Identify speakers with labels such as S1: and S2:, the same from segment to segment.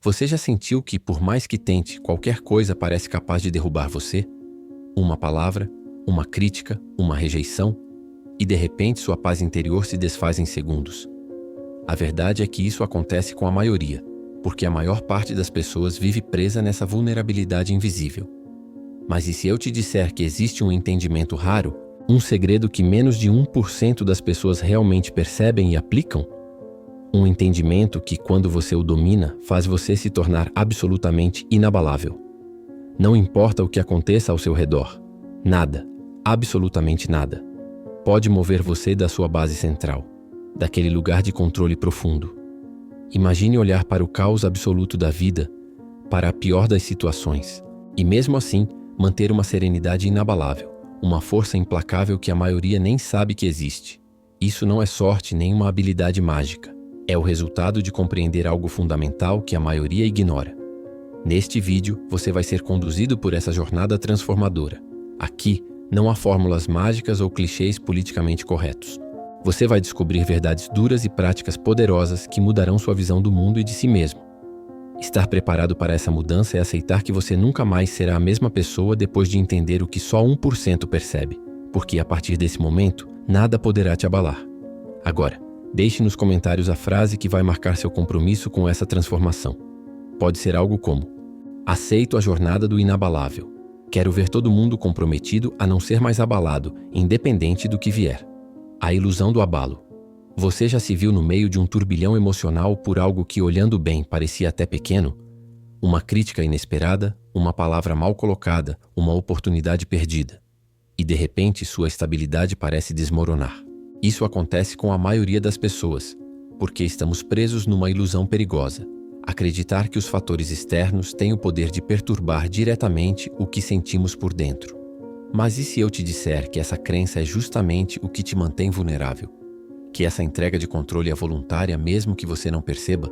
S1: Você já sentiu que, por mais que tente, qualquer coisa parece capaz de derrubar você? Uma palavra, uma crítica, uma rejeição, e de repente sua paz interior se desfaz em segundos. A verdade é que isso acontece com a maioria, porque a maior parte das pessoas vive presa nessa vulnerabilidade invisível. Mas e se eu te disser que existe um entendimento raro, um segredo que menos de 1% das pessoas realmente percebem e aplicam? Um entendimento que, quando você o domina, faz você se tornar absolutamente inabalável. Não importa o que aconteça ao seu redor, nada, absolutamente nada, pode mover você da sua base central, daquele lugar de controle profundo. Imagine olhar para o caos absoluto da vida, para a pior das situações, e mesmo assim, manter uma serenidade inabalável, uma força implacável que a maioria nem sabe que existe. Isso não é sorte nem uma habilidade mágica. É o resultado de compreender algo fundamental que a maioria ignora. Neste vídeo, você vai ser conduzido por essa jornada transformadora. Aqui, não há fórmulas mágicas ou clichês politicamente corretos. Você vai descobrir verdades duras e práticas poderosas que mudarão sua visão do mundo e de si mesmo. Estar preparado para essa mudança é aceitar que você nunca mais será a mesma pessoa depois de entender o que só 1% percebe, porque a partir desse momento, nada poderá te abalar. Agora, deixe nos comentários a frase que vai marcar seu compromisso com essa transformação. Pode ser algo como: aceito a jornada do inabalável. Quero ver todo mundo comprometido a não ser mais abalado, independente do que vier. A ilusão do abalo. Você já se viu no meio de um turbilhão emocional por algo que, olhando bem, parecia até pequeno? Uma crítica inesperada, uma palavra mal colocada, uma oportunidade perdida. E de repente sua estabilidade parece desmoronar. Isso acontece com a maioria das pessoas, porque estamos presos numa ilusão perigosa. Acreditar que os fatores externos têm o poder de perturbar diretamente o que sentimos por dentro. Mas e se eu te disser que essa crença é justamente o que te mantém vulnerável? Que essa entrega de controle é voluntária mesmo que você não perceba?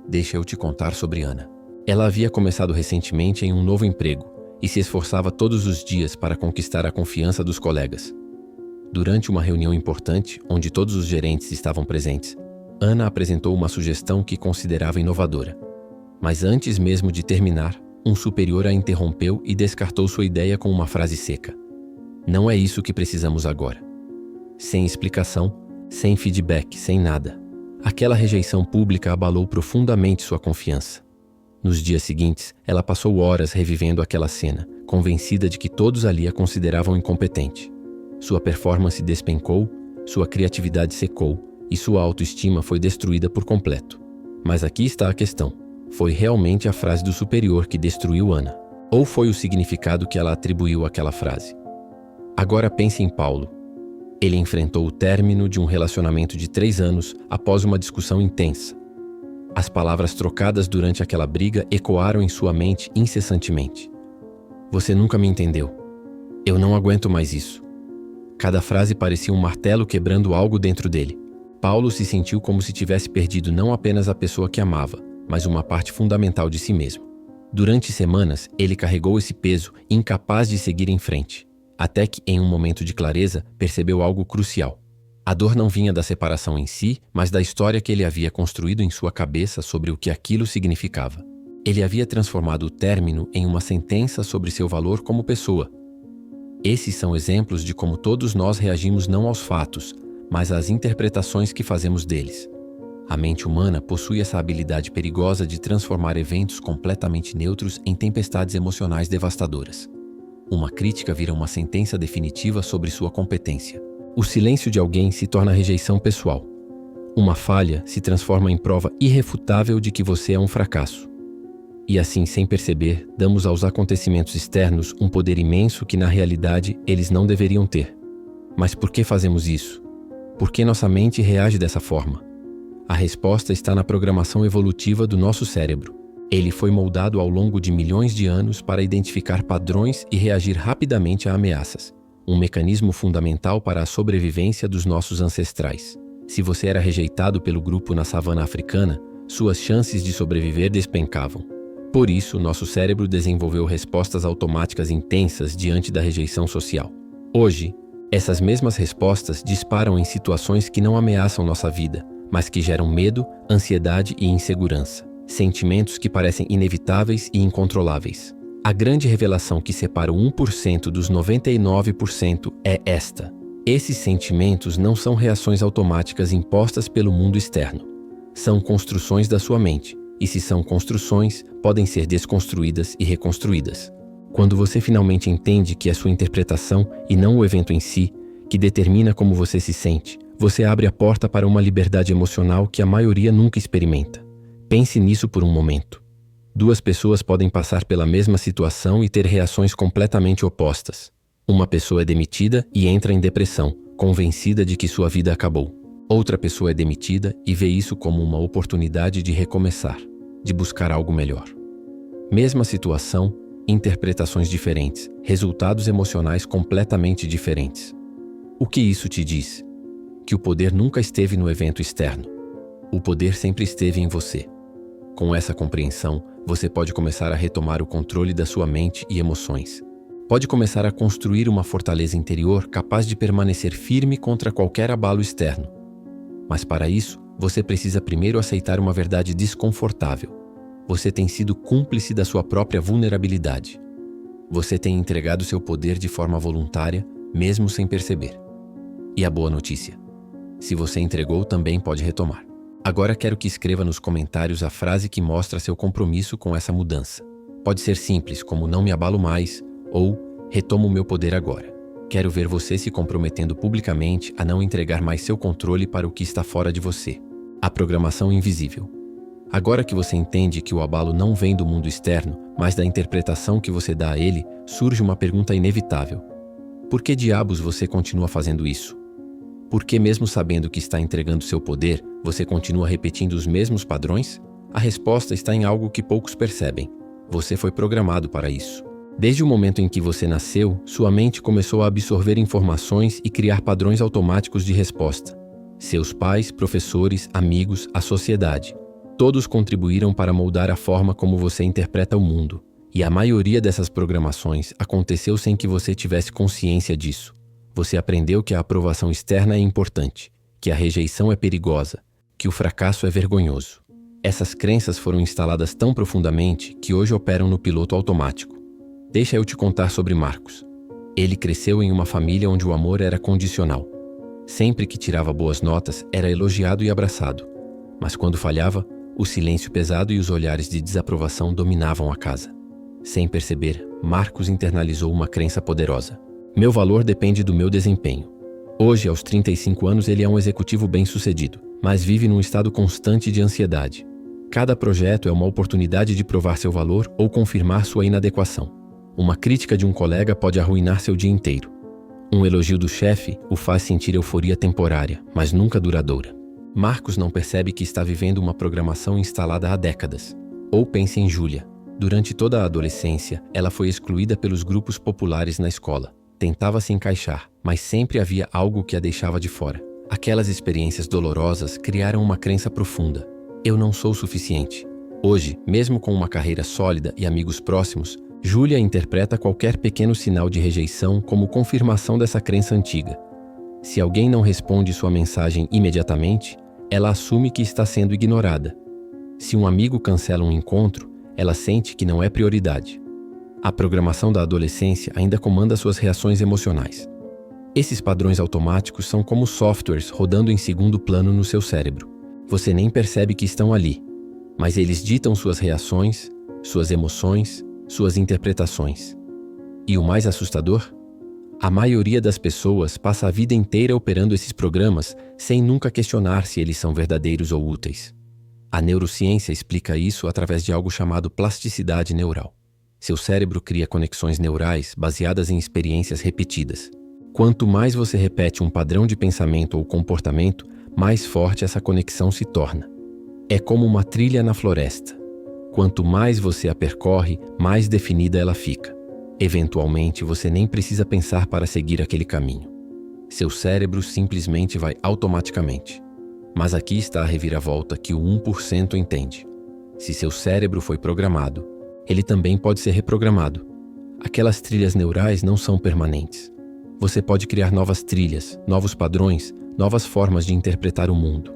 S1: Deixa eu te contar sobre Ana. Ela havia começado recentemente em um novo emprego e se esforçava todos os dias para conquistar a confiança dos colegas. Durante uma reunião importante, onde todos os gerentes estavam presentes, Ana apresentou uma sugestão que considerava inovadora. Mas antes mesmo de terminar, um superior a interrompeu e descartou sua ideia com uma frase seca. Não é isso que precisamos agora. Sem explicação, sem feedback, sem nada. Aquela rejeição pública abalou profundamente sua confiança. Nos dias seguintes, ela passou horas revivendo aquela cena, convencida de que todos ali a consideravam incompetente. Sua performance despencou, sua criatividade secou e sua autoestima foi destruída por completo. Mas aqui está a questão. Foi realmente a frase do superior que destruiu Ana? Ou foi o significado que ela atribuiu àquela frase? Agora pense em Paulo. Ele enfrentou o término de um relacionamento de 3 anos após uma discussão intensa. As palavras trocadas durante aquela briga ecoaram em sua mente incessantemente. Você nunca me entendeu. Eu não aguento mais isso. Cada frase parecia um martelo quebrando algo dentro dele. Paulo se sentiu como se tivesse perdido não apenas a pessoa que amava, mas uma parte fundamental de si mesmo. Durante semanas, ele carregou esse peso, incapaz de seguir em frente, até que, em um momento de clareza, percebeu algo crucial. A dor não vinha da separação em si, mas da história que ele havia construído em sua cabeça sobre o que aquilo significava. Ele havia transformado o término em uma sentença sobre seu valor como pessoa. Esses são exemplos de como todos nós reagimos não aos fatos, mas às interpretações que fazemos deles. A mente humana possui essa habilidade perigosa de transformar eventos completamente neutros em tempestades emocionais devastadoras. Uma crítica vira uma sentença definitiva sobre sua competência. O silêncio de alguém se torna rejeição pessoal. Uma falha se transforma em prova irrefutável de que você é um fracasso. E assim, sem perceber, damos aos acontecimentos externos um poder imenso que, na realidade, eles não deveriam ter. Mas por que fazemos isso? Por que nossa mente reage dessa forma? A resposta está na programação evolutiva do nosso cérebro. Ele foi moldado ao longo de milhões de anos para identificar padrões e reagir rapidamente a ameaças. Um mecanismo fundamental para a sobrevivência dos nossos ancestrais. Se você era rejeitado pelo grupo na savana africana, suas chances de sobreviver despencavam. Por isso, nosso cérebro desenvolveu respostas automáticas intensas diante da rejeição social. Hoje, essas mesmas respostas disparam em situações que não ameaçam nossa vida, mas que geram medo, ansiedade e insegurança. Sentimentos que parecem inevitáveis e incontroláveis. A grande revelação que separa o 1% dos 99% é esta: esses sentimentos não são reações automáticas impostas pelo mundo externo. São construções da sua mente, e se são construções, podem ser desconstruídas e reconstruídas. Quando você finalmente entende que é sua interpretação e não o evento em si que determina como você se sente, você abre a porta para uma liberdade emocional que a maioria nunca experimenta. Pense nisso por um momento. Duas pessoas podem passar pela mesma situação e ter reações completamente opostas. Uma pessoa é demitida e entra em depressão, convencida de que sua vida acabou. Outra pessoa é demitida e vê isso como uma oportunidade de recomeçar, de buscar algo melhor. Mesma situação, interpretações diferentes, resultados emocionais completamente diferentes. O que isso te diz? Que o poder nunca esteve no evento externo. O poder sempre esteve em você. Com essa compreensão, você pode começar a retomar o controle da sua mente e emoções. Pode começar a construir uma fortaleza interior capaz de permanecer firme contra qualquer abalo externo. Mas para isso, você precisa primeiro aceitar uma verdade desconfortável. Você tem sido cúmplice da sua própria vulnerabilidade. Você tem entregado seu poder de forma voluntária, mesmo sem perceber. E a boa notícia: se você entregou, também pode retomar. Agora quero que escreva nos comentários a frase que mostra seu compromisso com essa mudança. Pode ser simples, como "não me abalo mais" ou "retomo o meu poder agora". Quero ver você se comprometendo publicamente a não entregar mais seu controle para o que está fora de você. A programação invisível. Agora que você entende que o abalo não vem do mundo externo, mas da interpretação que você dá a ele, surge uma pergunta inevitável. Por que diabos você continua fazendo isso? Por que, mesmo sabendo que está entregando seu poder, você continua repetindo os mesmos padrões? A resposta está em algo que poucos percebem. Você foi programado para isso. Desde o momento em que você nasceu, sua mente começou a absorver informações e criar padrões automáticos de resposta. Seus pais, professores, amigos, a sociedade. Todos contribuíram para moldar a forma como você interpreta o mundo. E a maioria dessas programações aconteceu sem que você tivesse consciência disso. Você aprendeu que a aprovação externa é importante, que a rejeição é perigosa, que o fracasso é vergonhoso. Essas crenças foram instaladas tão profundamente que hoje operam no piloto automático. Deixa eu te contar sobre Marcos. Ele cresceu em uma família onde o amor era condicional. Sempre que tirava boas notas, era elogiado e abraçado. Mas quando falhava, o silêncio pesado e os olhares de desaprovação dominavam a casa. Sem perceber, Marcos internalizou uma crença poderosa. Meu valor depende do meu desempenho. Hoje, aos 35 anos, ele é um executivo bem-sucedido, mas vive num estado constante de ansiedade. Cada projeto é uma oportunidade de provar seu valor ou confirmar sua inadequação. Uma crítica de um colega pode arruinar seu dia inteiro. Um elogio do chefe o faz sentir euforia temporária, mas nunca duradoura. Marcos não percebe que está vivendo uma programação instalada há décadas. Ou pense em Júlia. Durante toda a adolescência, ela foi excluída pelos grupos populares na escola. Tentava se encaixar, mas sempre havia algo que a deixava de fora. Aquelas experiências dolorosas criaram uma crença profunda. Eu não sou suficiente. Hoje, mesmo com uma carreira sólida e amigos próximos, Júlia interpreta qualquer pequeno sinal de rejeição como confirmação dessa crença antiga. Se alguém não responde sua mensagem imediatamente, ela assume que está sendo ignorada. Se um amigo cancela um encontro, ela sente que não é prioridade. A programação da adolescência ainda comanda suas reações emocionais. Esses padrões automáticos são como softwares rodando em segundo plano no seu cérebro. Você nem percebe que estão ali, mas eles ditam suas reações, suas emoções, suas interpretações. E o mais assustador? A maioria das pessoas passa a vida inteira operando esses programas sem nunca questionar se eles são verdadeiros ou úteis. A neurociência explica isso através de algo chamado plasticidade neural. Seu cérebro cria conexões neurais baseadas em experiências repetidas. Quanto mais você repete um padrão de pensamento ou comportamento, mais forte essa conexão se torna. É como uma trilha na floresta. Quanto mais você a percorre, mais definida ela fica. Eventualmente, você nem precisa pensar para seguir aquele caminho. Seu cérebro simplesmente vai automaticamente. Mas aqui está a reviravolta que o 1% entende. Se seu cérebro foi programado, ele também pode ser reprogramado. Aquelas trilhas neurais não são permanentes. Você pode criar novas trilhas, novos padrões, novas formas de interpretar o mundo.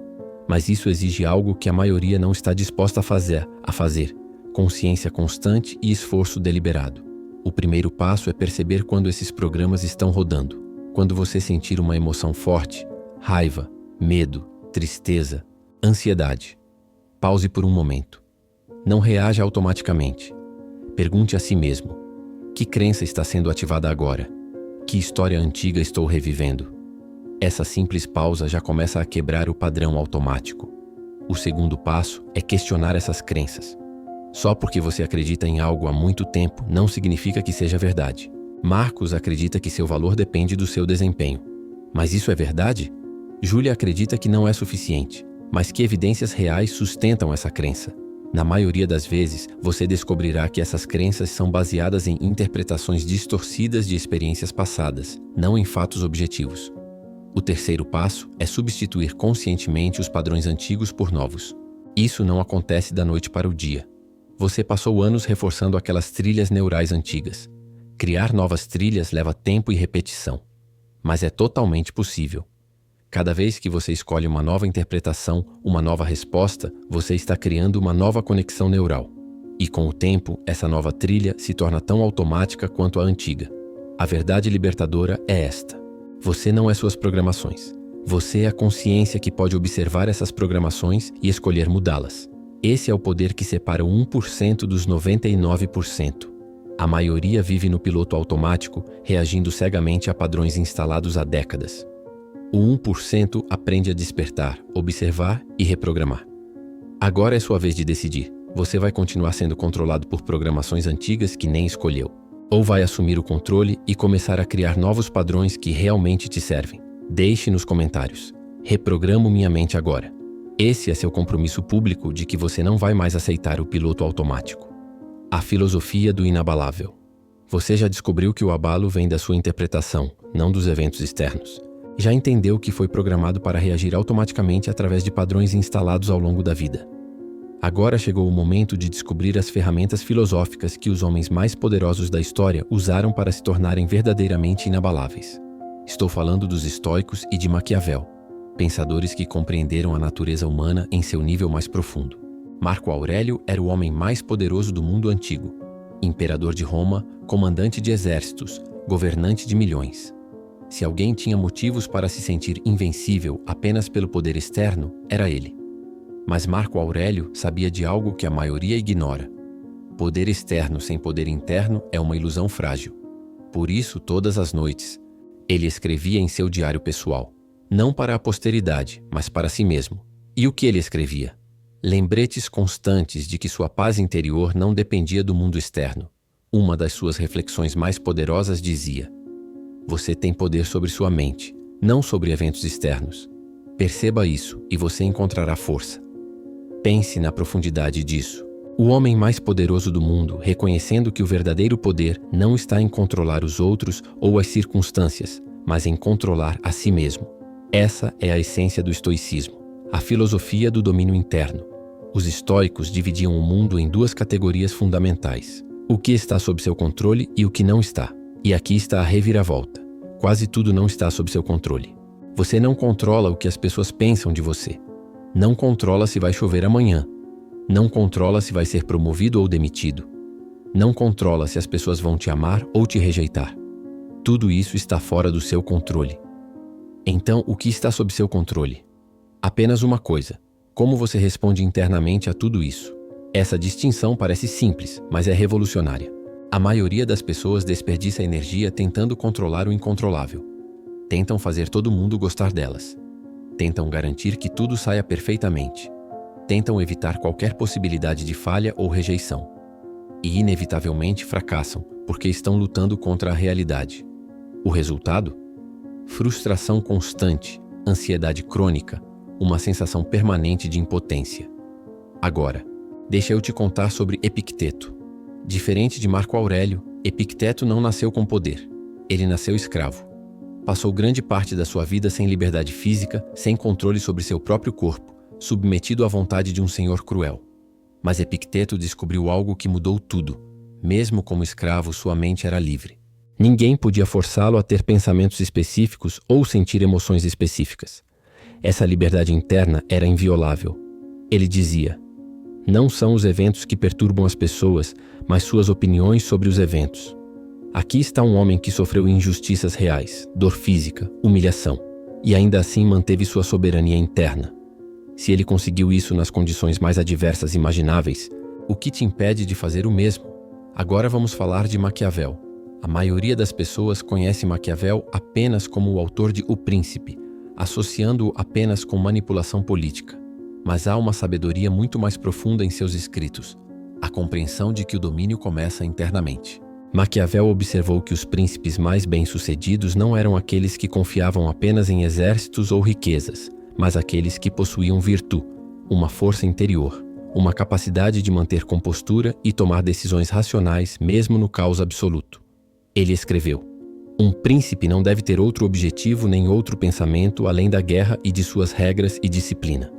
S1: Mas isso exige algo que a maioria não está disposta a fazer: consciência constante e esforço deliberado. O primeiro passo é perceber quando esses programas estão rodando. Quando você sentir uma emoção forte, raiva, medo, tristeza, ansiedade, pause por um momento. Não reaja automaticamente. Pergunte a si mesmo: que crença está sendo ativada agora? Que história antiga estou revivendo? Essa simples pausa já começa a quebrar o padrão automático. O segundo passo é questionar essas crenças. Só porque você acredita em algo há muito tempo não significa que seja verdade. Marcos acredita que seu valor depende do seu desempenho. Mas isso é verdade? Júlia acredita que não é suficiente, mas que evidências reais sustentam essa crença? Na maioria das vezes, você descobrirá que essas crenças são baseadas em interpretações distorcidas de experiências passadas, não em fatos objetivos. O terceiro passo é substituir conscientemente os padrões antigos por novos. Isso não acontece da noite para o dia. Você passou anos reforçando aquelas trilhas neurais antigas. Criar novas trilhas leva tempo e repetição, mas é totalmente possível. Cada vez que você escolhe uma nova interpretação, uma nova resposta, você está criando uma nova conexão neural. E com o tempo, essa nova trilha se torna tão automática quanto a antiga. A verdade libertadora é esta: você não é suas programações. Você é a consciência que pode observar essas programações e escolher mudá-las. Esse é o poder que separa o 1% dos 99%. A maioria vive no piloto automático, reagindo cegamente a padrões instalados há décadas. O 1% aprende a despertar, observar e reprogramar. Agora é sua vez de decidir. Você vai continuar sendo controlado por programações antigas que nem escolheu, ou vai assumir o controle e começar a criar novos padrões que realmente te servem? Deixe nos comentários. Reprogramo minha mente agora. Esse é seu compromisso público de que você não vai mais aceitar o piloto automático. A filosofia do inabalável. Você já descobriu que o abalo vem da sua interpretação, não dos eventos externos. Já entendeu que foi programado para reagir automaticamente através de padrões instalados ao longo da vida. Agora chegou o momento de descobrir as ferramentas filosóficas que os homens mais poderosos da história usaram para se tornarem verdadeiramente inabaláveis. Estou falando dos estoicos e de Maquiavel, pensadores que compreenderam a natureza humana em seu nível mais profundo. Marco Aurélio era o homem mais poderoso do mundo antigo, imperador de Roma, comandante de exércitos, governante de milhões. Se alguém tinha motivos para se sentir invencível apenas pelo poder externo, era ele. Mas Marco Aurélio sabia de algo que a maioria ignora. Poder externo sem poder interno é uma ilusão frágil. Por isso, todas as noites, ele escrevia em seu diário pessoal, não para a posteridade, mas para si mesmo. E o que ele escrevia? Lembretes constantes de que sua paz interior não dependia do mundo externo. Uma das suas reflexões mais poderosas dizia: você tem poder sobre sua mente, não sobre eventos externos. Perceba isso e você encontrará força. Pense na profundidade disso. O homem mais poderoso do mundo, reconhecendo que o verdadeiro poder não está em controlar os outros ou as circunstâncias, mas em controlar a si mesmo. Essa é a essência do estoicismo, a filosofia do domínio interno. Os estoicos dividiam o mundo em duas categorias fundamentais: o que está sob seu controle e o que não está. E aqui está a reviravolta. Quase tudo não está sob seu controle. Você não controla o que as pessoas pensam de você. Não controla se vai chover amanhã. Não controla se vai ser promovido ou demitido. Não controla se as pessoas vão te amar ou te rejeitar. Tudo isso está fora do seu controle. Então, o que está sob seu controle? Apenas uma coisa: como você responde internamente a tudo isso. Essa distinção parece simples, mas é revolucionária. A maioria das pessoas desperdiça energia tentando controlar o incontrolável. Tentam fazer todo mundo gostar delas. Tentam garantir que tudo saia perfeitamente. Tentam evitar qualquer possibilidade de falha ou rejeição. E inevitavelmente fracassam, porque estão lutando contra a realidade. O resultado? Frustração constante, ansiedade crônica, uma sensação permanente de impotência. Agora, deixa eu te contar sobre Epicteto. Diferente de Marco Aurélio, Epicteto não nasceu com poder. Ele nasceu escravo. Passou grande parte da sua vida sem liberdade física, sem controle sobre seu próprio corpo, submetido à vontade de um senhor cruel. Mas Epicteto descobriu algo que mudou tudo. Mesmo como escravo, sua mente era livre. Ninguém podia forçá-lo a ter pensamentos específicos ou sentir emoções específicas. Essa liberdade interna era inviolável. Ele dizia: não são os eventos que perturbam as pessoas, mas suas opiniões sobre os eventos. Aqui está um homem que sofreu injustiças reais, dor física, humilhação, e ainda assim manteve sua soberania interna. Se ele conseguiu isso nas condições mais adversas imagináveis, o que te impede de fazer o mesmo? Agora vamos falar de Maquiavel. A maioria das pessoas conhece Maquiavel apenas como o autor de O Príncipe, associando-o apenas com manipulação política. Mas há uma sabedoria muito mais profunda em seus escritos, a compreensão de que o domínio começa internamente. Maquiavel observou que os príncipes mais bem-sucedidos não eram aqueles que confiavam apenas em exércitos ou riquezas, mas aqueles que possuíam virtude, uma força interior, uma capacidade de manter compostura e tomar decisões racionais mesmo no caos absoluto. Ele escreveu: um príncipe não deve ter outro objetivo nem outro pensamento além da guerra e de suas regras e disciplina.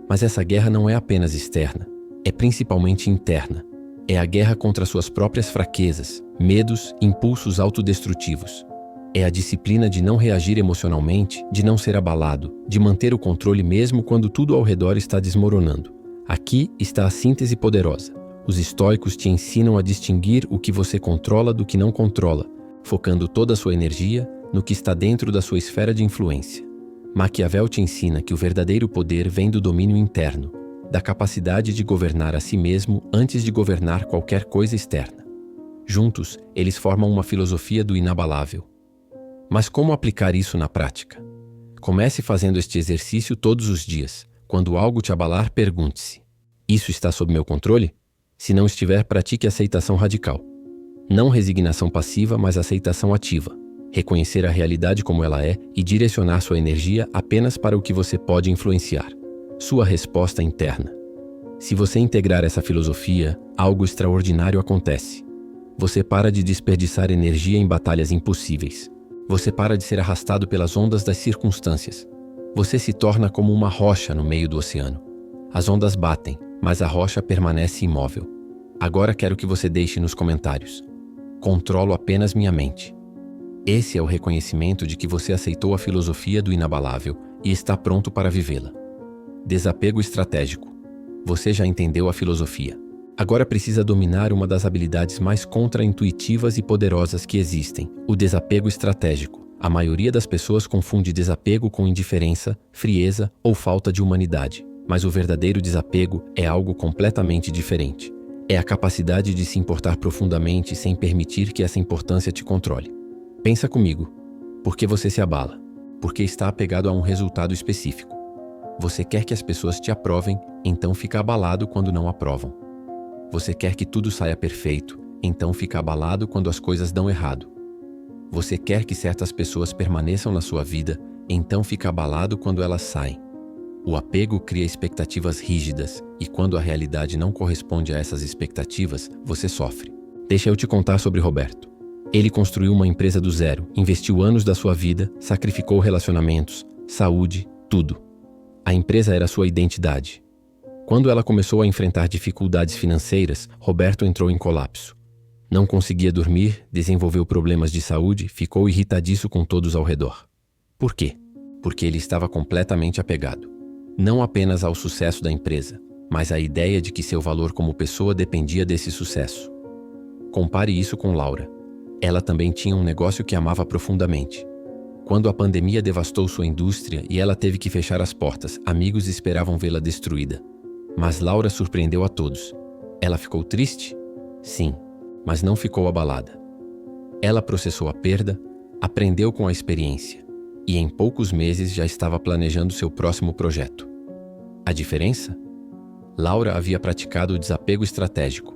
S1: Mas essa guerra não é apenas externa, é principalmente interna. É a guerra contra suas próprias fraquezas, medos, impulsos autodestrutivos. É a disciplina de não reagir emocionalmente, de não ser abalado, de manter o controle mesmo quando tudo ao redor está desmoronando. Aqui está a síntese poderosa. Os estoicos te ensinam a distinguir o que você controla do que não controla, focando toda a sua energia no que está dentro da sua esfera de influência. Maquiavel te ensina que o verdadeiro poder vem do domínio interno, da capacidade de governar a si mesmo antes de governar qualquer coisa externa. Juntos, eles formam uma filosofia do inabalável. Mas como aplicar isso na prática? Comece fazendo este exercício todos os dias. Quando algo te abalar, pergunte-se: isso está sob meu controle? Se não estiver, pratique aceitação radical. Não resignação passiva, mas aceitação ativa. Reconhecer a realidade como ela é e direcionar sua energia apenas para o que você pode influenciar. Sua resposta interna. Se você integrar essa filosofia, algo extraordinário acontece. Você para de desperdiçar energia em batalhas impossíveis. Você para de ser arrastado pelas ondas das circunstâncias. Você se torna como uma rocha no meio do oceano. As ondas batem, mas a rocha permanece imóvel. Agora quero que você deixe nos comentários: controlo apenas minha mente. Esse é o reconhecimento de que você aceitou a filosofia do inabalável e está pronto para vivê-la. Desapego estratégico. Você já entendeu a filosofia. Agora precisa dominar uma das habilidades mais contra-intuitivas e poderosas que existem, o desapego estratégico. A maioria das pessoas confunde desapego com indiferença, frieza ou falta de humanidade. Mas o verdadeiro desapego é algo completamente diferente. É a capacidade de se importar profundamente sem permitir que essa importância te controle. Pensa comigo. Por que você se abala? Porque está apegado a um resultado específico. Você quer que as pessoas te aprovem, então fica abalado quando não aprovam. Você quer que tudo saia perfeito, então fica abalado quando as coisas dão errado. Você quer que certas pessoas permaneçam na sua vida, então fica abalado quando elas saem. O apego cria expectativas rígidas, e quando a realidade não corresponde a essas expectativas, você sofre. Deixa eu te contar sobre Roberto. Ele construiu uma empresa do zero, investiu anos da sua vida, sacrificou relacionamentos, saúde, tudo. A empresa era sua identidade. Quando ela começou a enfrentar dificuldades financeiras, Roberto entrou em colapso. Não conseguia dormir, desenvolveu problemas de saúde, ficou irritadiço com todos ao redor. Por quê? Porque ele estava completamente apegado. Não apenas ao sucesso da empresa, mas à ideia de que seu valor como pessoa dependia desse sucesso. Compare isso com Laura. Ela também tinha um negócio que amava profundamente. Quando a pandemia devastou sua indústria e ela teve que fechar as portas, amigos esperavam vê-la destruída. Mas Laura surpreendeu a todos. Ela ficou triste? Sim, mas não ficou abalada. Ela processou a perda, aprendeu com a experiência e em poucos meses já estava planejando seu próximo projeto. A diferença? Laura havia praticado o desapego estratégico.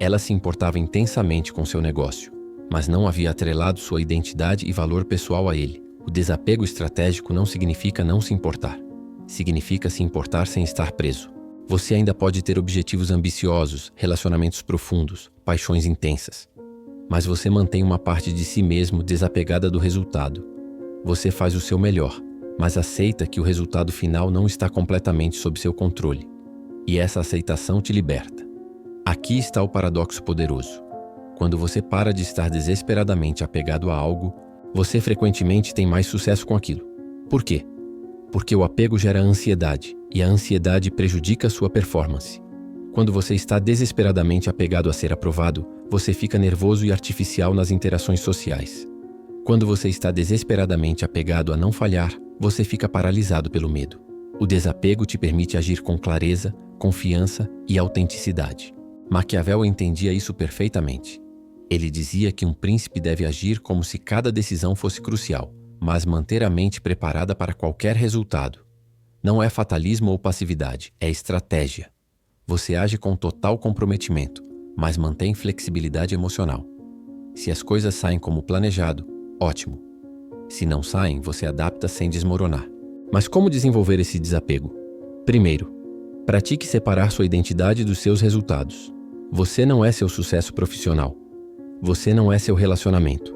S1: Ela se importava intensamente com seu negócio, mas não havia atrelado sua identidade e valor pessoal a ele. O desapego estratégico não significa não se importar. Significa se importar sem estar preso. Você ainda pode ter objetivos ambiciosos, relacionamentos profundos, paixões intensas. Mas você mantém uma parte de si mesmo desapegada do resultado. Você faz o seu melhor, mas aceita que o resultado final não está completamente sob seu controle. E essa aceitação te liberta. Aqui está o paradoxo poderoso. Quando você para de estar desesperadamente apegado a algo, você frequentemente tem mais sucesso com aquilo. Por quê? Porque o apego gera ansiedade, e a ansiedade prejudica sua performance. Quando você está desesperadamente apegado a ser aprovado, você fica nervoso e artificial nas interações sociais. Quando você está desesperadamente apegado a não falhar, você fica paralisado pelo medo. O desapego te permite agir com clareza, confiança e autenticidade. Maquiavel entendia isso perfeitamente. Ele dizia que um príncipe deve agir como se cada decisão fosse crucial, mas manter a mente preparada para qualquer resultado. Não é fatalismo ou passividade, é estratégia. Você age com total comprometimento, mas mantém flexibilidade emocional. Se as coisas saem como planejado, ótimo. Se não saem, você adapta sem desmoronar. Mas como desenvolver esse desapego? Primeiro, pratique separar sua identidade dos seus resultados. Você não é seu sucesso profissional. Você não é seu relacionamento.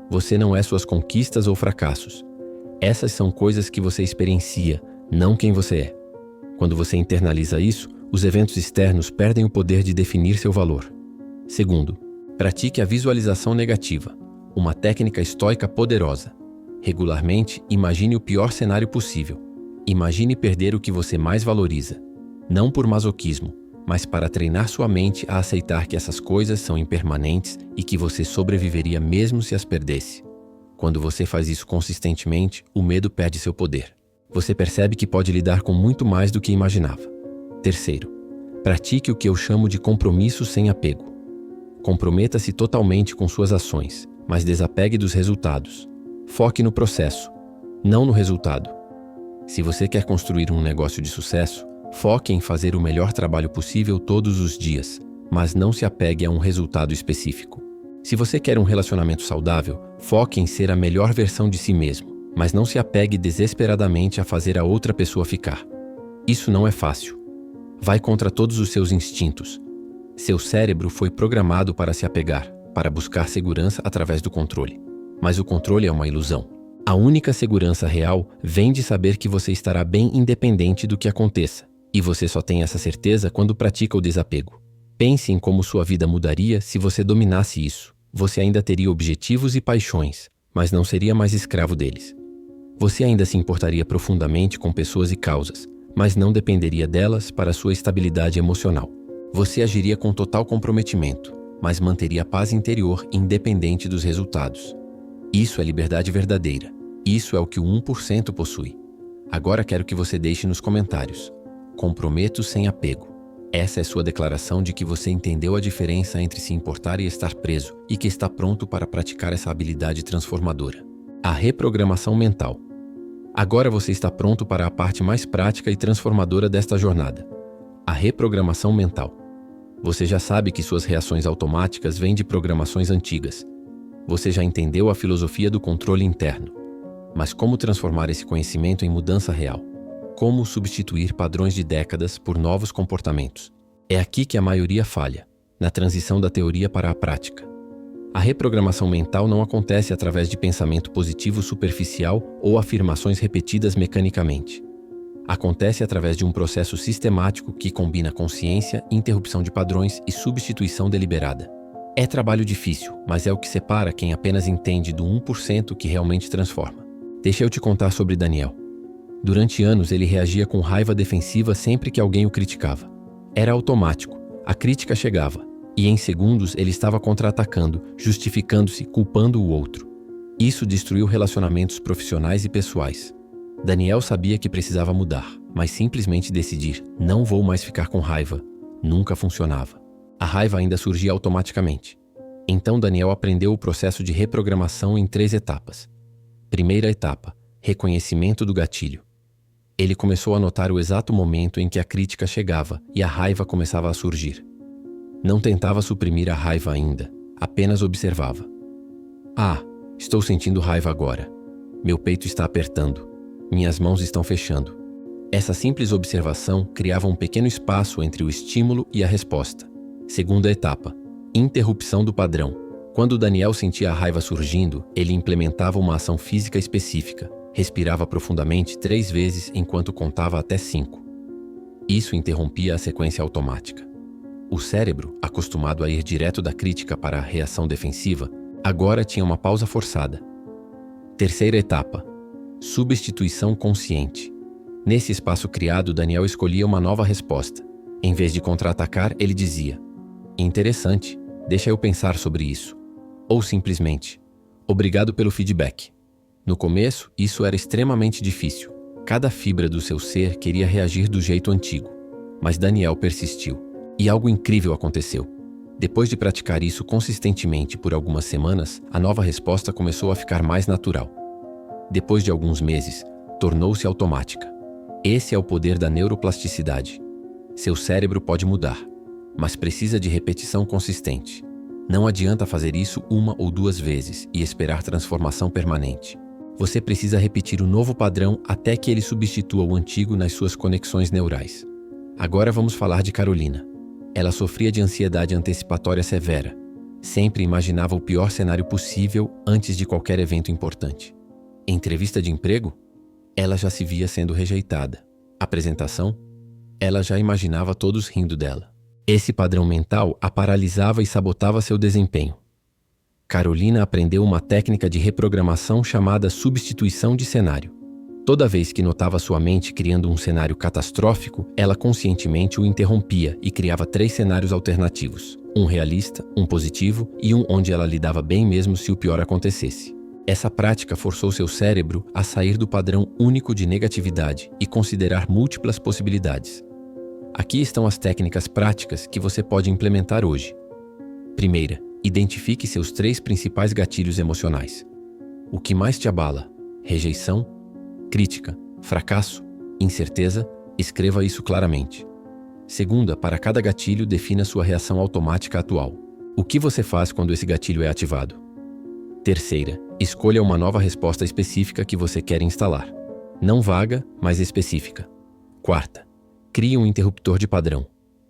S1: Você não é suas conquistas ou fracassos. Essas são coisas que você experiencia, não quem você é. Quando você internaliza isso, os eventos externos perdem o poder de definir seu valor. Segundo, pratique a visualização negativa, uma técnica estoica poderosa. Regularmente, imagine o pior cenário possível. Imagine perder o que você mais valoriza. Não por masoquismo, mas para treinar sua mente a aceitar que essas coisas são impermanentes e que você sobreviveria mesmo se as perdesse. Quando você faz isso consistentemente, o medo perde seu poder. Você percebe que pode lidar com muito mais do que imaginava. Terceiro, pratique o que eu chamo de compromisso sem apego. Comprometa-se totalmente com suas ações, mas desapegue dos resultados. Foque no processo, não no resultado. Se você quer construir um negócio de sucesso, foque em fazer o melhor trabalho possível todos os dias, mas não se apegue a um resultado específico. Se você quer um relacionamento saudável, foque em ser a melhor versão de si mesmo, mas não se apegue desesperadamente a fazer a outra pessoa ficar. Isso não é fácil. Vai contra todos os seus instintos. Seu cérebro foi programado para se apegar, para buscar segurança através do controle. Mas o controle é uma ilusão. A única segurança real vem de saber que você estará bem independente do que aconteça. E você só tem essa certeza quando pratica o desapego. Pense em como sua vida mudaria se você dominasse isso. Você ainda teria objetivos e paixões, mas não seria mais escravo deles. Você ainda se importaria profundamente com pessoas e causas, mas não dependeria delas para sua estabilidade emocional. Você agiria com total comprometimento, mas manteria a paz interior independente dos resultados. Isso é liberdade verdadeira. Isso é o que o 1% possui. Agora quero que você deixe nos comentários. Comprometo sem apego. Essa é sua declaração de que você entendeu a diferença entre se importar e estar preso e que está pronto para praticar essa habilidade transformadora. A reprogramação mental. Agora você está pronto para a parte mais prática e transformadora desta jornada. A reprogramação mental. Você já sabe que suas reações automáticas vêm de programações antigas. Você já entendeu a filosofia do controle interno. Mas como transformar esse conhecimento em mudança real? Como substituir padrões de décadas por novos comportamentos? É aqui que a maioria falha, na transição da teoria para a prática. A reprogramação mental não acontece através de pensamento positivo superficial ou afirmações repetidas mecanicamente. Acontece através de um processo sistemático que combina consciência, interrupção de padrões e substituição deliberada. É trabalho difícil, mas é o que separa quem apenas entende do 1% que realmente transforma. Deixa eu te contar sobre Daniel. Durante anos ele reagia com raiva defensiva sempre que alguém o criticava. Era automático, a crítica chegava, e em segundos ele estava contra-atacando, justificando-se, culpando o outro. Isso destruiu relacionamentos profissionais e pessoais. Daniel sabia que precisava mudar, mas simplesmente decidir, não vou mais ficar com raiva, nunca funcionava. A raiva ainda surgia automaticamente. Então Daniel aprendeu o processo de reprogramação em 3 etapas. Primeira etapa, reconhecimento do gatilho. Ele começou a notar o exato momento em que a crítica chegava e a raiva começava a surgir. Não tentava suprimir a raiva ainda, apenas observava. Ah, estou sentindo raiva agora. Meu peito está apertando. Minhas mãos estão fechando. Essa simples observação criava um pequeno espaço entre o estímulo e a resposta. Segunda etapa, interrupção do padrão. Quando Daniel sentia a raiva surgindo, ele implementava uma ação física específica. Respirava profundamente 3 vezes enquanto contava até 5. Isso interrompia a sequência automática. O cérebro, acostumado a ir direto da crítica para a reação defensiva, agora tinha uma pausa forçada. Terceira etapa, substituição consciente. Nesse espaço criado, Daniel escolhia uma nova resposta. Em vez de contra-atacar, ele dizia: interessante, deixa eu pensar sobre isso. Ou simplesmente: obrigado pelo feedback. No começo, isso era extremamente difícil. Cada fibra do seu ser queria reagir do jeito antigo. Mas Daniel persistiu. E algo incrível aconteceu. Depois de praticar isso consistentemente por algumas semanas, a nova resposta começou a ficar mais natural. Depois de alguns meses, tornou-se automática. Esse é o poder da neuroplasticidade. Seu cérebro pode mudar, mas precisa de repetição consistente. Não adianta fazer isso 1 ou 2 vezes e esperar transformação permanente. Você precisa repetir o novo padrão até que ele substitua o antigo nas suas conexões neurais. Agora vamos falar de Carolina. Ela sofria de ansiedade antecipatória severa. Sempre imaginava o pior cenário possível antes de qualquer evento importante. Em entrevista de emprego, ela já se via sendo rejeitada. Apresentação, ela já imaginava todos rindo dela. Esse padrão mental a paralisava e sabotava seu desempenho. Carolina aprendeu uma técnica de reprogramação chamada substituição de cenário. Toda vez que notava sua mente criando um cenário catastrófico, ela conscientemente o interrompia e criava 3 cenários alternativos: um realista, um positivo e um onde ela lidava bem mesmo se o pior acontecesse. Essa prática forçou seu cérebro a sair do padrão único de negatividade e considerar múltiplas possibilidades. Aqui estão as técnicas práticas que você pode implementar hoje. Primeira, identifique seus 3 principais gatilhos emocionais. O que mais te abala? Rejeição? Crítica? Fracasso? Incerteza? Escreva isso claramente. Segunda, para cada gatilho, defina sua reação automática atual. O que você faz quando esse gatilho é ativado? Terceira, escolha uma nova resposta específica que você quer instalar. Não vaga, mas específica. Quarta, crie um interruptor de padrão.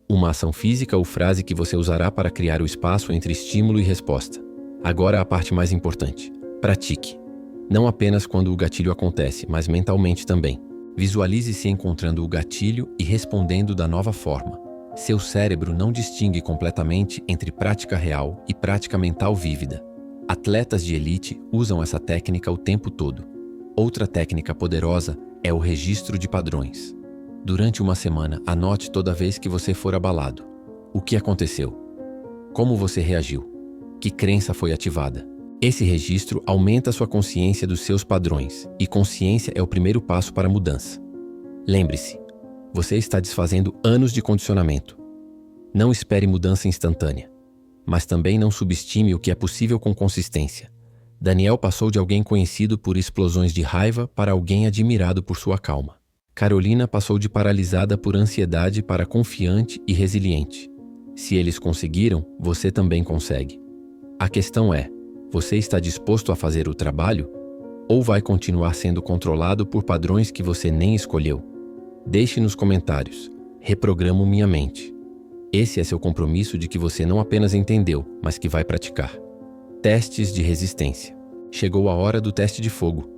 S1: Uma ação física ou frase que você usará para criar o espaço entre estímulo e resposta. Agora a parte mais importante. Pratique. Não apenas quando o gatilho acontece, mas mentalmente também. Visualize-se encontrando o gatilho e respondendo da nova forma. Seu cérebro não distingue completamente entre prática real e prática mental vívida. Atletas de elite usam essa técnica o tempo todo. Outra técnica poderosa é o registro de padrões. Durante uma semana, anote toda vez que você for abalado. O que aconteceu? Como você reagiu? Que crença foi ativada? Esse registro aumenta sua consciência dos seus padrões, e consciência é o primeiro passo para a mudança. Lembre-se, você está desfazendo anos de condicionamento. Não espere mudança instantânea, mas também não subestime o que é possível com consistência. Daniel passou de alguém conhecido por explosões de raiva para alguém admirado por sua calma. Carolina passou de paralisada por ansiedade para confiante e resiliente. Se eles conseguiram, você também consegue. A questão é: você está disposto a fazer o trabalho? Ou vai continuar sendo controlado por padrões que você nem escolheu? Deixe nos comentários. Reprogramo minha mente. Esse é seu compromisso de que você não apenas entendeu, mas que vai praticar. Testes de resistência. Chegou a hora do teste de fogo.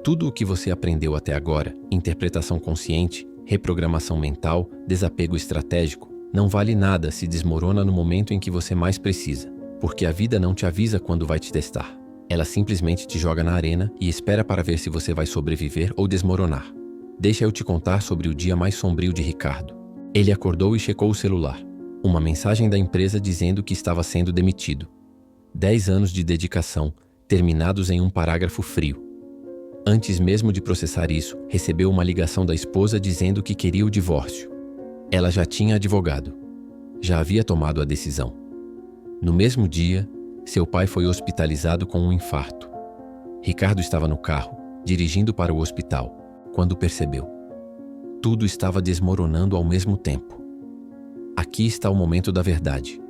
S1: Tudo o que você aprendeu até agora, interpretação consciente, reprogramação mental, desapego estratégico, não vale nada se desmorona no momento em que você mais precisa. Porque a vida não te avisa quando vai te testar. Ela simplesmente te joga na arena e espera para ver se você vai sobreviver ou desmoronar. Deixa eu te contar sobre o dia mais sombrio de Ricardo. Ele acordou e checou o celular. Uma mensagem da empresa dizendo que estava sendo demitido. 10 anos de dedicação, terminados em um parágrafo frio. Antes mesmo de processar isso, recebeu uma ligação da esposa dizendo que queria o divórcio. Ela já tinha advogado. Já havia tomado a decisão. No mesmo dia, seu pai foi hospitalizado com um infarto. Ricardo estava no carro, dirigindo para o hospital, quando percebeu. Tudo estava desmoronando ao mesmo tempo. Aqui está o momento da verdade.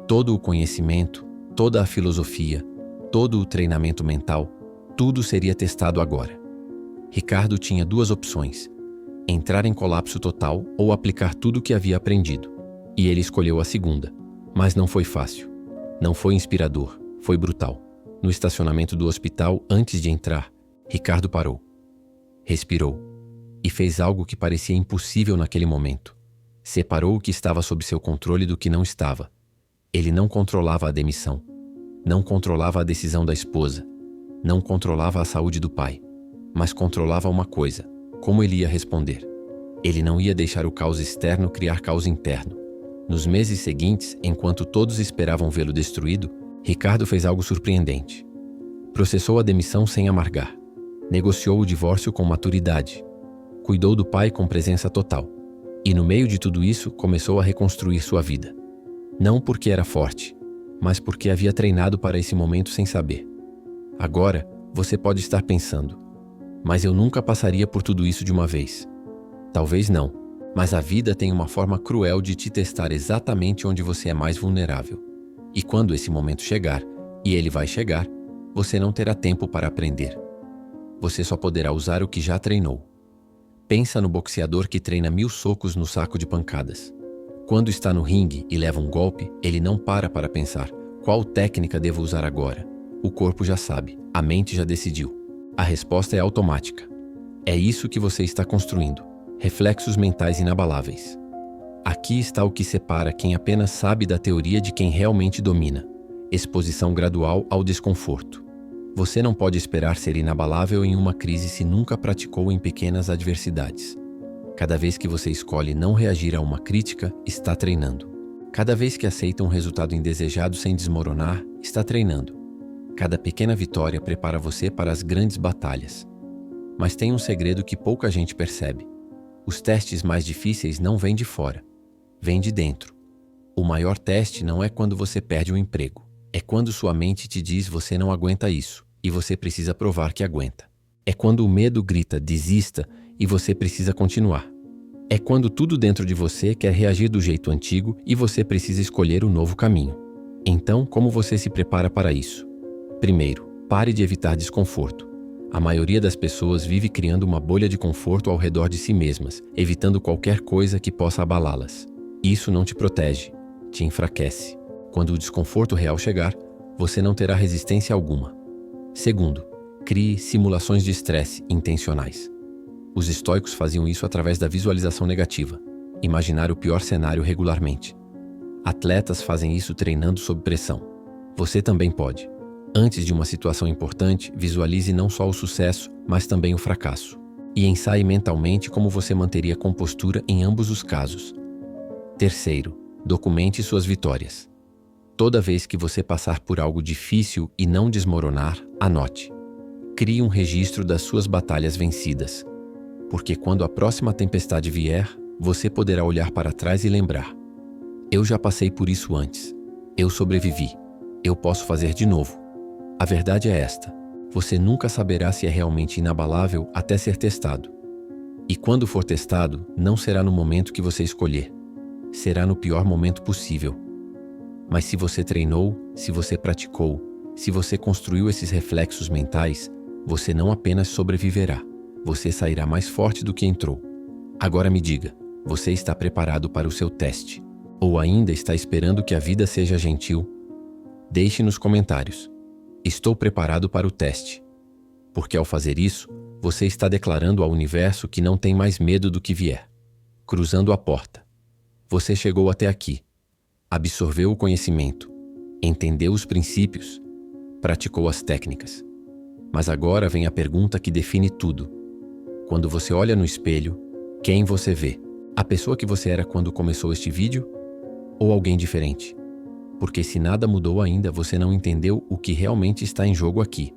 S1: Todo o conhecimento, toda a filosofia, todo o treinamento mental, tudo seria testado agora. Ricardo tinha 2 opções: entrar em colapso total ou aplicar tudo o que havia aprendido. E ele escolheu a segunda. Mas não foi fácil. Não foi inspirador. Foi brutal. No estacionamento do hospital, antes de entrar, Ricardo parou. Respirou. E fez algo que parecia impossível naquele momento. Separou o que estava sob seu controle do que não estava. Ele não controlava a demissão. Não controlava a decisão da esposa. Não controlava a saúde do pai. Mas controlava uma coisa: Como ele ia responder? Ele não ia deixar o caos externo criar caos interno. Nos meses seguintes, enquanto todos esperavam vê-lo destruído, Ricardo fez algo surpreendente. Processou a demissão sem amargar. Negociou o divórcio com maturidade. Cuidou do pai com presença total. E no meio de tudo isso, começou a reconstruir sua vida. Não porque era forte, mas porque havia treinado para esse momento sem saber. Agora, você pode estar pensando, mas eu nunca passaria por tudo isso de uma vez. Talvez não, mas a vida tem uma forma cruel de te testar exatamente onde você é mais vulnerável. E quando esse momento chegar, e ele vai chegar, você não terá tempo para aprender. Você só poderá usar o que já treinou. Pensa no boxeador que treina 1000 socos no saco de pancadas. Quando está no ringue e leva um golpe, ele não para pensar, qual técnica devo usar agora? O corpo já sabe, a mente já decidiu. A resposta é automática. É isso que você está construindo. Reflexos mentais inabaláveis. Aqui está o que separa quem apenas sabe da teoria de quem realmente domina. Exposição gradual ao desconforto. Você não pode esperar ser inabalável em uma crise se nunca praticou em pequenas adversidades. Cada vez que você escolhe não reagir a uma crítica, está treinando. Cada vez que aceita um resultado indesejado sem desmoronar, está treinando. Cada pequena vitória prepara você para as grandes batalhas. Mas tem um segredo que pouca gente percebe. Os testes mais difíceis não vêm de fora, vêm de dentro. O maior teste não é quando você perde um emprego. É quando sua mente te diz você não aguenta isso e você precisa provar que aguenta. É quando o medo grita desista e você precisa continuar. É quando tudo dentro de você quer reagir do jeito antigo e você precisa escolher um novo caminho. Então, como você se prepara para isso? Primeiro, pare de evitar desconforto. A maioria das pessoas vive criando uma bolha de conforto ao redor de si mesmas, evitando qualquer coisa que possa abalá-las. Isso não te protege, te enfraquece. Quando o desconforto real chegar, você não terá resistência alguma. Segundo, crie simulações de estresse intencionais. Os estoicos faziam isso através da visualização negativa, imaginar o pior cenário regularmente. Atletas fazem isso treinando sob pressão. Você também pode. Antes de uma situação importante, visualize não só o sucesso, mas também o fracasso. E ensaie mentalmente como você manteria compostura em ambos os casos. Terceiro, documente suas vitórias. Toda vez que você passar por algo difícil e não desmoronar, anote. Crie um registro das suas batalhas vencidas. Porque quando a próxima tempestade vier, você poderá olhar para trás e lembrar: eu já passei por isso antes. Eu sobrevivi. Eu posso fazer de novo. A verdade é esta: você nunca saberá se é realmente inabalável até ser testado. E quando for testado, não será no momento que você escolher. Será no pior momento possível. Mas se você treinou, se você praticou, se você construiu esses reflexos mentais, você não apenas sobreviverá, você sairá mais forte do que entrou. Agora me diga, você está preparado para o seu teste? Ou ainda está esperando que a vida seja gentil? Deixe nos comentários. Estou preparado para o teste. Porque ao fazer isso, você está declarando ao universo que não tem mais medo do que vier. Cruzando a porta. Você chegou até aqui. Absorveu o conhecimento. Entendeu os princípios. Praticou as técnicas. Mas agora vem a pergunta que define tudo. Quando você olha no espelho, quem você vê? A pessoa que você era quando começou este vídeo? Ou alguém diferente? Porque se nada mudou ainda, você não entendeu o que realmente está em jogo aqui.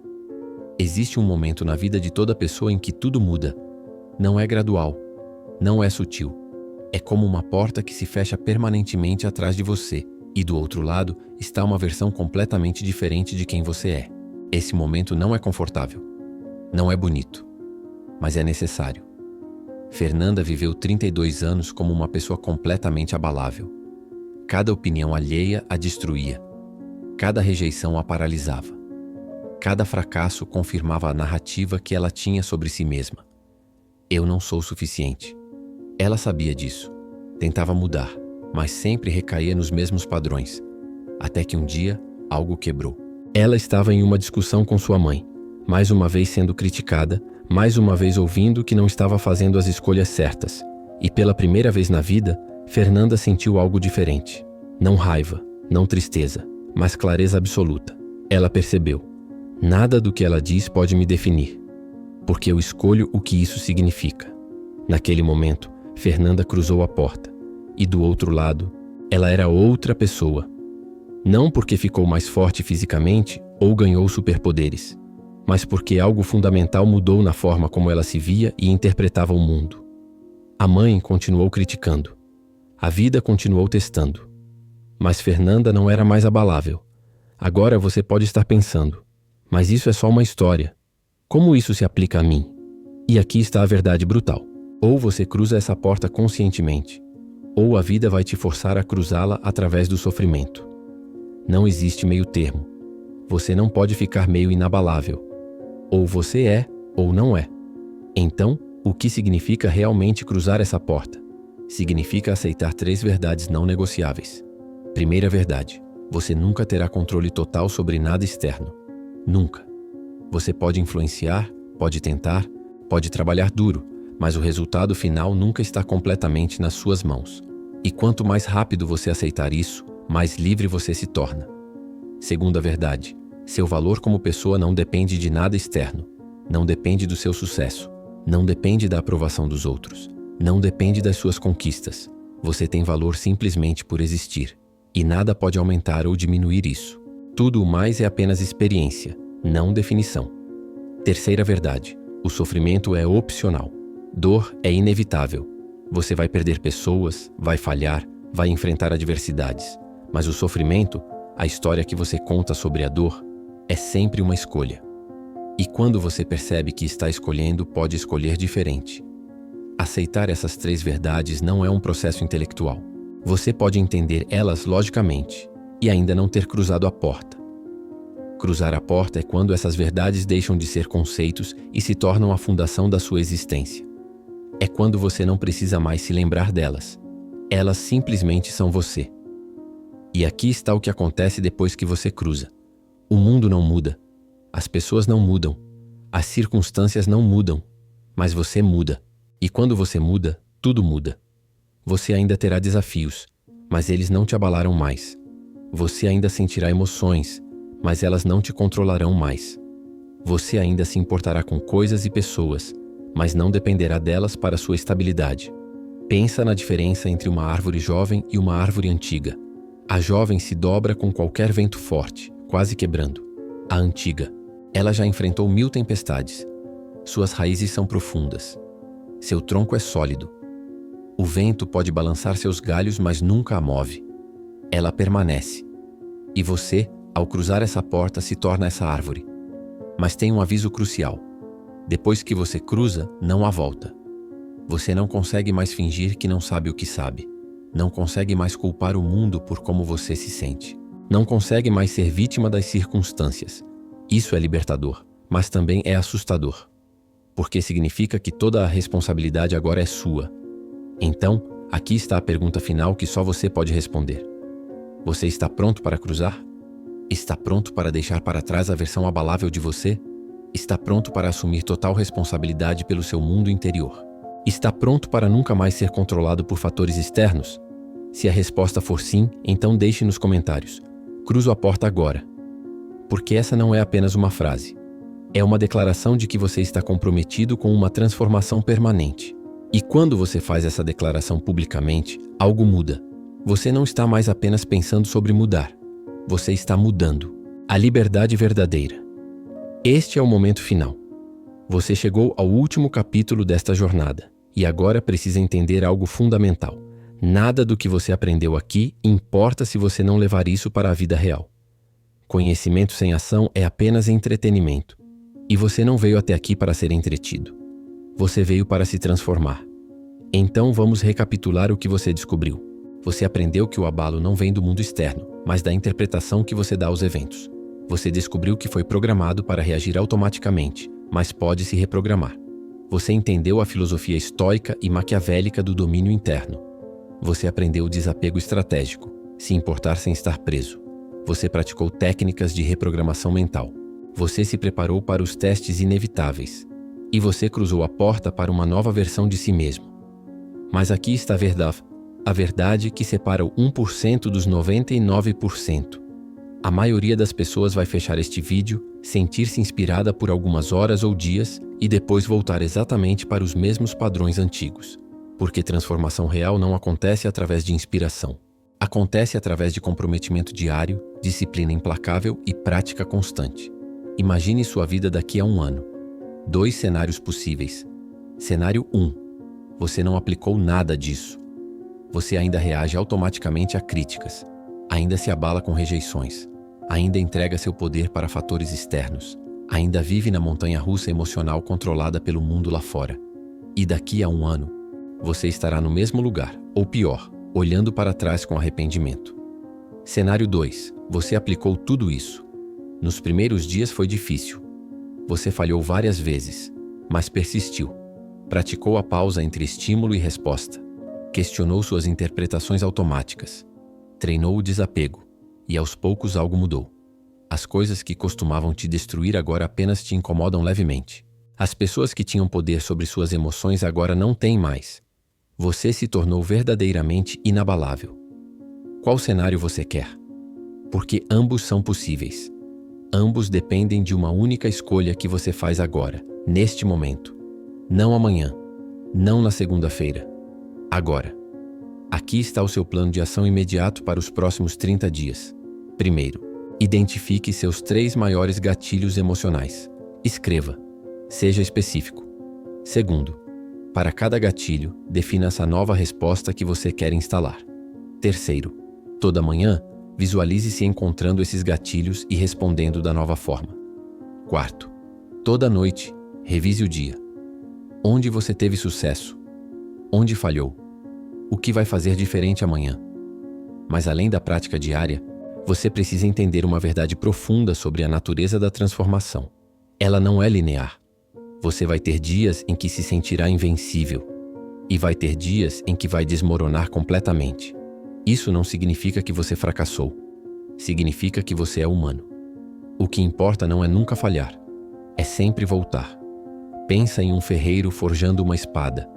S1: Existe um momento na vida de toda pessoa em que tudo muda. Não é gradual. Não é sutil. É como uma porta que se fecha permanentemente atrás de você, e do outro lado está uma versão completamente diferente de quem você é. Esse momento não é confortável. Não é bonito. Mas é necessário. Fernanda viveu 32 anos como uma pessoa completamente abalável. Cada opinião alheia a destruía. Cada rejeição a paralisava. Cada fracasso confirmava a narrativa que ela tinha sobre si mesma. Eu não sou suficiente. Ela sabia disso. Tentava mudar, mas sempre recaía nos mesmos padrões. Até que um dia, algo quebrou. Ela estava em uma discussão com sua mãe, mais uma vez sendo criticada, mais uma vez ouvindo que não estava fazendo as escolhas certas. E pela primeira vez na vida, Fernanda sentiu algo diferente. Não raiva, não tristeza, mas clareza absoluta. Ela percebeu: nada do que ela diz pode me definir, porque eu escolho o que isso significa. Naquele momento, Fernanda cruzou a porta. E do outro lado, ela era outra pessoa. Não porque ficou mais forte fisicamente ou ganhou superpoderes, mas porque algo fundamental mudou na forma como ela se via e interpretava o mundo. A mãe continuou criticando. A vida continuou testando. Mas Fernanda não era mais abalável. Agora você pode estar pensando, mas isso é só uma história. Como isso se aplica a mim? E aqui está a verdade brutal. Ou você cruza essa porta conscientemente, ou a vida vai te forçar a cruzá-la através do sofrimento. Não existe meio termo. Você não pode ficar meio inabalável. Ou você é, ou não é. Então, o que significa realmente cruzar essa porta? Significa aceitar 3 verdades não negociáveis. Primeira verdade: você nunca terá controle total sobre nada externo. Nunca. Você pode influenciar, pode tentar, pode trabalhar duro, mas o resultado final nunca está completamente nas suas mãos. E quanto mais rápido você aceitar isso, mais livre você se torna. Segunda verdade: seu valor como pessoa não depende de nada externo. Não depende do seu sucesso. Não depende da aprovação dos outros. Não depende das suas conquistas. Você tem valor simplesmente por existir. E nada pode aumentar ou diminuir isso. Tudo o mais é apenas experiência, não definição. Terceira verdade: o sofrimento é opcional. Dor é inevitável. Você vai perder pessoas, vai falhar, vai enfrentar adversidades. Mas o sofrimento, a história que você conta sobre a dor, é sempre uma escolha. E quando você percebe que está escolhendo, pode escolher diferente. Aceitar essas 3 verdades não é um processo intelectual. Você pode entender elas logicamente e ainda não ter cruzado a porta. Cruzar a porta é quando essas verdades deixam de ser conceitos e se tornam a fundação da sua existência. É quando você não precisa mais se lembrar delas. Elas simplesmente são você. E aqui está o que acontece depois que você cruza. O mundo não muda. As pessoas não mudam. As circunstâncias não mudam. Mas você muda. E quando você muda, tudo muda. Você ainda terá desafios, mas eles não te abalarão mais. Você ainda sentirá emoções, mas elas não te controlarão mais. Você ainda se importará com coisas e pessoas, mas não dependerá delas para sua estabilidade. Pensa na diferença entre uma árvore jovem e uma árvore antiga. A jovem se dobra com qualquer vento forte, quase quebrando. A antiga, ela já enfrentou 1000 tempestades. Suas raízes são profundas. Seu tronco é sólido. O vento pode balançar seus galhos, mas nunca a move. Ela permanece. E você, ao cruzar essa porta, se torna essa árvore. Mas tem um aviso crucial. Depois que você cruza, não há volta. Você não consegue mais fingir que não sabe o que sabe. Não consegue mais culpar o mundo por como você se sente. Não consegue mais ser vítima das circunstâncias. Isso é libertador, mas também é assustador. Porque significa que toda a responsabilidade agora é sua. Então, aqui está a pergunta final que só você pode responder. Você está pronto para cruzar? Está pronto para deixar para trás a versão abalável de você? Está pronto para assumir total responsabilidade pelo seu mundo interior? Está pronto para nunca mais ser controlado por fatores externos? Se a resposta for sim, então deixe nos comentários. Cruzo a porta agora. Porque essa não é apenas uma frase. É uma declaração de que você está comprometido com uma transformação permanente. E quando você faz essa declaração publicamente, algo muda. Você não está mais apenas pensando sobre mudar. Você está mudando. A liberdade verdadeira. Este é o momento final. Você chegou ao último capítulo desta jornada e agora precisa entender algo fundamental. Nada do que você aprendeu aqui importa se você não levar isso para a vida real. Conhecimento sem ação é apenas entretenimento. E você não veio até aqui para ser entretido. Você veio para se transformar. Então vamos recapitular o que você descobriu. Você aprendeu que o abalo não vem do mundo externo, mas da interpretação que você dá aos eventos. Você descobriu que foi programado para reagir automaticamente, mas pode se reprogramar. Você entendeu a filosofia estoica e maquiavélica do domínio interno. Você aprendeu o desapego estratégico, se importar sem estar preso. Você praticou técnicas de reprogramação mental. Você se preparou para os testes inevitáveis. E você cruzou a porta para uma nova versão de si mesmo. Mas aqui está a verdade que separa o 1% dos 99%. A maioria das pessoas vai fechar este vídeo, sentir-se inspirada por algumas horas ou dias e depois voltar exatamente para os mesmos padrões antigos. Porque transformação real não acontece através de inspiração. Acontece através de comprometimento diário, disciplina implacável e prática constante. Imagine sua vida daqui a 1 ano. 2 cenários possíveis. Cenário 1. Você não aplicou nada disso. Você ainda reage automaticamente a críticas. Ainda se abala com rejeições. Ainda entrega seu poder para fatores externos. Ainda vive na montanha-russa emocional controlada pelo mundo lá fora. E daqui a 1 ano, você estará no mesmo lugar, ou pior, olhando para trás com arrependimento. Cenário 2. Você aplicou tudo isso. Nos primeiros dias foi difícil. Você falhou várias vezes, mas persistiu. Praticou a pausa entre estímulo e resposta. Questionou suas interpretações automáticas. Treinou o desapego. E aos poucos algo mudou. As coisas que costumavam te destruir agora apenas te incomodam levemente. As pessoas que tinham poder sobre suas emoções agora não têm mais. Você se tornou verdadeiramente inabalável. Qual cenário você quer? Porque ambos são possíveis. Ambos dependem de uma única escolha que você faz agora, neste momento. Não amanhã. Não na segunda-feira. Agora. Aqui está o seu plano de ação imediato para os próximos 30 dias. Primeiro, identifique seus 3 maiores gatilhos emocionais. Escreva. Seja específico. Segundo, para cada gatilho, defina essa nova resposta que você quer instalar. Terceiro, toda manhã, visualize-se encontrando esses gatilhos e respondendo da nova forma. Quarto, toda noite, revise o dia. Onde você teve sucesso? Onde falhou? O que vai fazer diferente amanhã? Mas além da prática diária, você precisa entender uma verdade profunda sobre a natureza da transformação. Ela não é linear. Você vai ter dias em que se sentirá invencível e vai ter dias em que vai desmoronar completamente. Isso não significa que você fracassou. Significa que você é humano. O que importa não é nunca falhar. É sempre voltar. Pensa em um ferreiro forjando uma espada.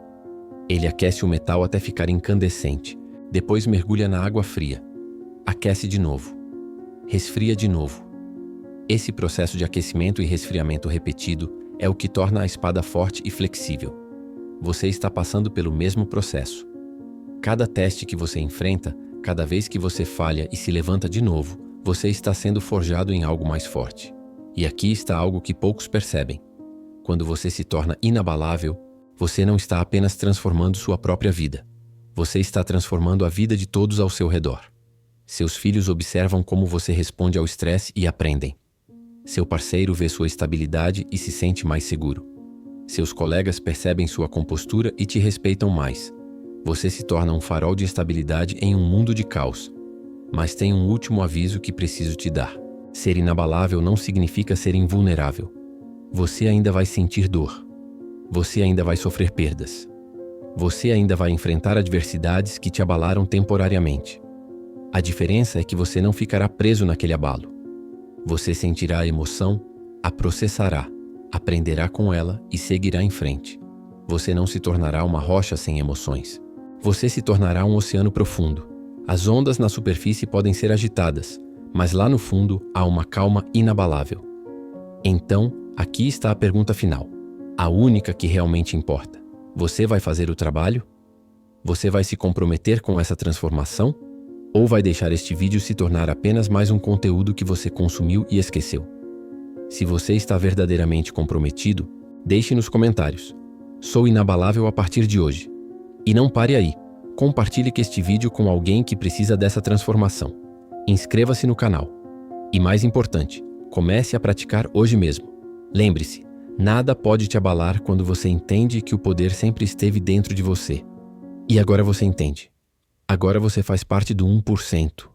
S1: Ele aquece o metal até ficar incandescente. Depois mergulha na água fria. Aquece de novo. Resfria de novo. Esse processo de aquecimento e resfriamento repetido é o que torna a espada forte e flexível. Você está passando pelo mesmo processo. Cada teste que você enfrenta, cada vez que você falha e se levanta de novo, você está sendo forjado em algo mais forte. E aqui está algo que poucos percebem. Quando você se torna inabalável, você não está apenas transformando sua própria vida. Você está transformando a vida de todos ao seu redor. Seus filhos observam como você responde ao estresse e aprendem. Seu parceiro vê sua estabilidade e se sente mais seguro. Seus colegas percebem sua compostura e te respeitam mais. Você se torna um farol de estabilidade em um mundo de caos. Mas tem um último aviso que preciso te dar. Ser inabalável não significa ser invulnerável. Você ainda vai sentir dor. Você ainda vai sofrer perdas. Você ainda vai enfrentar adversidades que te abalaram temporariamente. A diferença é que você não ficará preso naquele abalo. Você sentirá a emoção, a processará, aprenderá com ela e seguirá em frente. Você não se tornará uma rocha sem emoções. Você se tornará um oceano profundo. As ondas na superfície podem ser agitadas, mas lá no fundo há uma calma inabalável. Então, aqui está a pergunta final. A única que realmente importa. Você vai fazer o trabalho? Você vai se comprometer com essa transformação? Ou vai deixar este vídeo se tornar apenas mais um conteúdo que você consumiu e esqueceu? Se você está verdadeiramente comprometido, deixe nos comentários. Sou inabalável a partir de hoje. E não pare aí. Compartilhe este vídeo com alguém que precisa dessa transformação. Inscreva-se no canal. E mais importante, comece a praticar hoje mesmo. Lembre-se, nada pode te abalar quando você entende que o poder sempre esteve dentro de você. E agora você entende. Agora você faz parte do 1%.